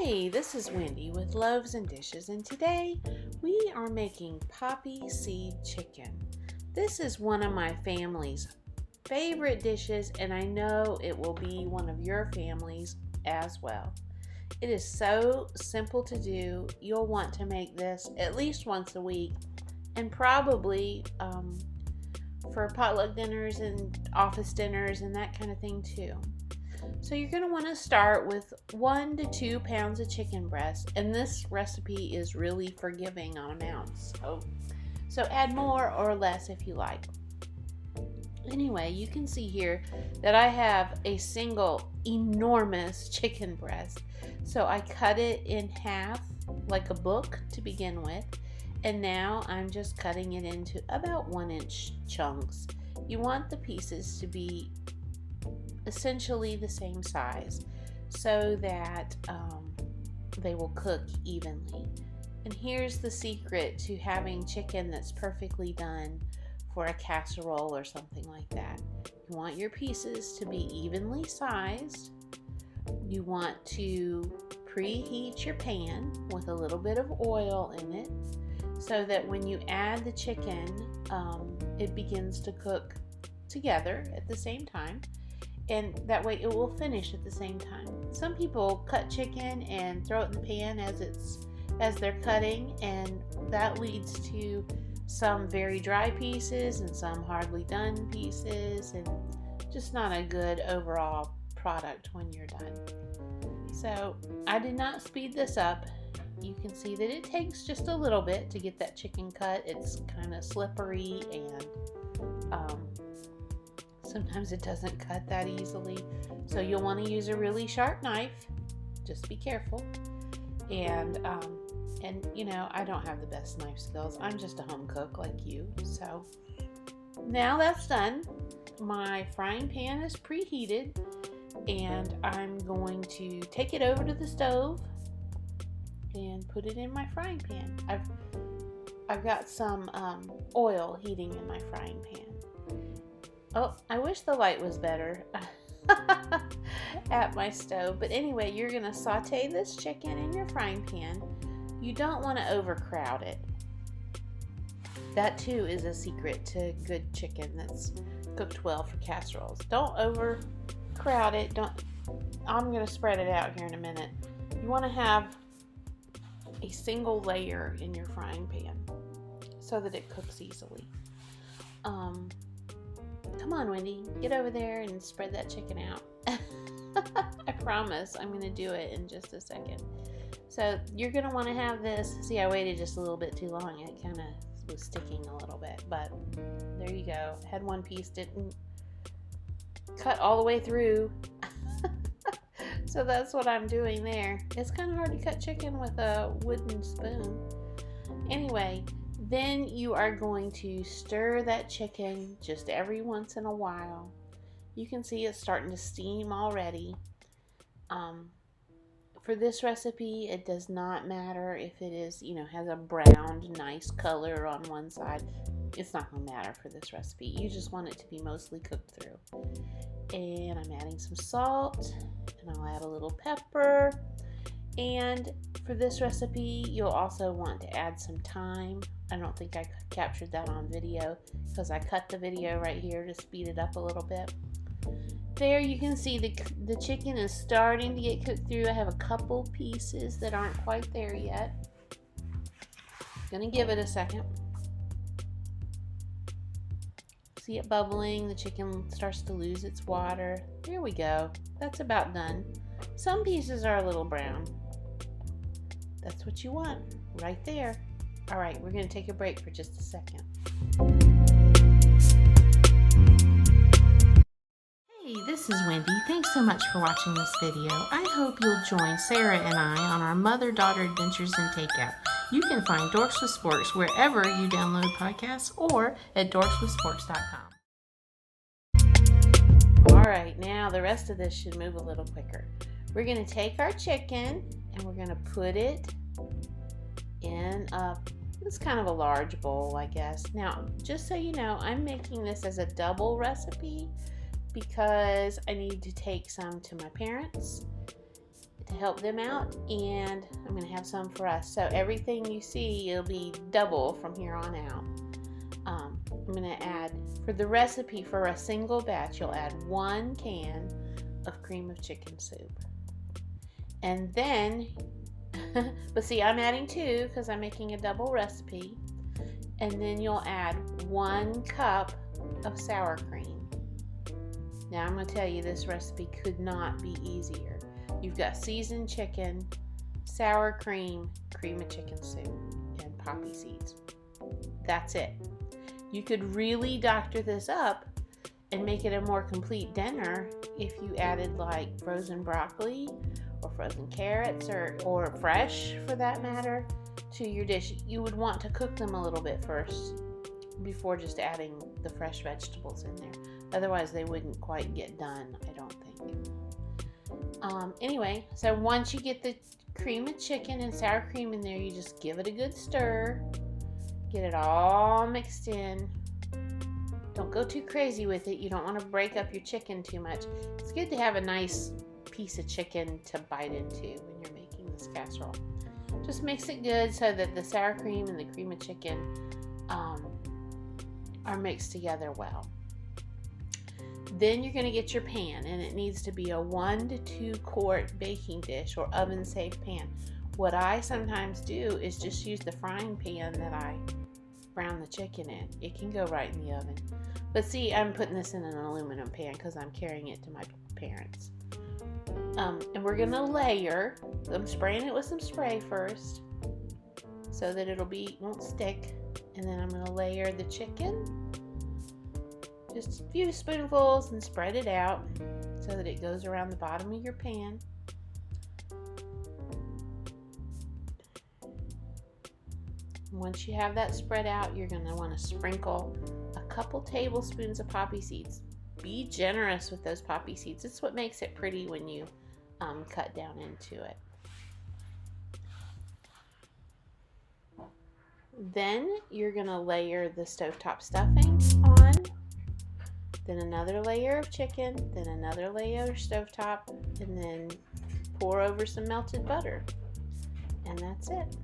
Hey, this is Wendy with Loaves and Dishes, and today we are making poppy seed chicken. This is one of my family's favorite dishes, and I know it will be one of your family's as well. It is so simple to do. You'll want to make this at least once a week, and probably for potluck dinners and office dinners and that kind of thing too. So you're going to want to start with 1 to 2 pounds of chicken breast, and this recipe is really forgiving on amounts. So add more or less if you like. Anyway, you can see here that I have a single enormous chicken breast. So I cut it in half like a book to begin with, and now I'm just cutting it into about 1-inch chunks. You want the pieces to be essentially the same size so that they will cook evenly. And here's the secret to having chicken that's perfectly done for a casserole or something like that. You want your pieces to be evenly sized. You want to preheat your pan with a little bit of oil in it so that when you add the chicken, it begins to cook together at the same time. And that way it will finish at the same time. Some people cut chicken and throw it in the pan as they're cutting, and that leads to some very dry pieces and some hardly done pieces, and just not a good overall product when you're done. So I did not speed this up. You can see that it takes just a little bit to get that chicken cut. It's kind of slippery, and sometimes it doesn't cut that easily. So you'll want to use a really sharp knife. Just be careful. And you know, I don't have the best knife skills. I'm just a home cook like you. So now that's done. My frying pan is preheated, and I'm going to take it over to the stove and put it in my frying pan. I've got some oil heating in my frying pan. Oh, I wish the light was better at my stove. But anyway, you're going to saute this chicken in your frying pan. You don't want to overcrowd it. That too is a secret to good chicken that's cooked well for casseroles. Don't overcrowd it. I'm going to spread it out here in a minute. You want to have a single layer in your frying pan so that it cooks easily. Come on, Wendy, get over there and spread that chicken out. I promise I'm going to do it in just a second. So you're going to want to have this. See, I waited just a little bit too long. It kind of was sticking a little bit, but there you go. Had one piece, didn't cut all the way through. So that's what I'm doing there. It's kind of hard to cut chicken with a wooden spoon. Anyway, then you are going to stir that chicken just every once in a while. You can see it's starting to steam already. For this recipe, it does not matter if it is, has a browned, nice color on one side. It's not going to matter for this recipe. You just want it to be mostly cooked through. And I'm adding some salt, and I'll add a little pepper. And for this recipe, you'll also want to add some thyme. I don't think I captured that on video because I cut the video right here to speed it up a little bit. There you can see the chicken is starting to get cooked through. I have a couple pieces that aren't quite there yet. Gonna give it a second. See it bubbling. The chicken starts to lose its water. There we go. That's about done. Some pieces are a little brown. That's what you want right there. All right, we're going to take a break for just a second. Hey, this is Wendy. Thanks so much for watching this video. I hope you'll join Sarah and I on our mother-daughter adventures in takeout. You can find Dorks with Sports wherever you download podcasts or at dorkswithsports.com. All right, now the rest of this should move a little quicker. We're going to take our chicken and we're going to put it in it's kind of a large bowl, I guess. Now, just so you know, I'm making this as a double recipe because I need to take some to my parents to to help them out, and I'm going to have some for us. So everything you see, it'll be double from here on out. I'm going to add, for the recipe for a single batch, you'll add 1 can of cream of chicken soup. And then, but see, I'm adding 2 because I'm making a double recipe. And then you'll add 1 cup of sour cream. Now I'm going to tell you, this recipe could not be easier. You've got seasoned chicken, sour cream, cream of chicken soup, and poppy seeds. That's it. You could really doctor this up and make it a more complete dinner if you added like frozen broccoli or frozen carrots or fresh for that matter to your dish. You would want to cook them a little bit first before just adding the fresh vegetables in there. Otherwise they wouldn't quite get done, I don't think. Anyway, so once you get the cream of chicken and sour cream in there, you just give it a good stir. Get it all mixed in. Don't go too crazy with it. You don't want to break up your chicken too much. It's good to have a nice piece of chicken to bite into when you're making this casserole. Just mix it good so that the sour cream and the cream of chicken are mixed together well. Then you're going to get your pan, and it needs to be a 1 to 2 quart baking dish or oven safe pan. What I sometimes do is just use the frying pan that I brown the chicken in. It can go right in the oven. But see, I'm putting this in an aluminum pan because I'm carrying it to my parents. And we're going to layer. I'm spraying it with some spray first so that won't stick. And then I'm going to layer the chicken. Just a few spoonfuls and spread it out so that it goes around the bottom of your pan. Once you have that spread out, you're going to want to sprinkle a couple tablespoons of poppy seeds. Be generous with those poppy seeds. It's what makes it pretty when you cut down into it. Then you're going to layer the stovetop stuffing on, then another layer of chicken, then another layer of stovetop, and then pour over some melted butter. And that's it.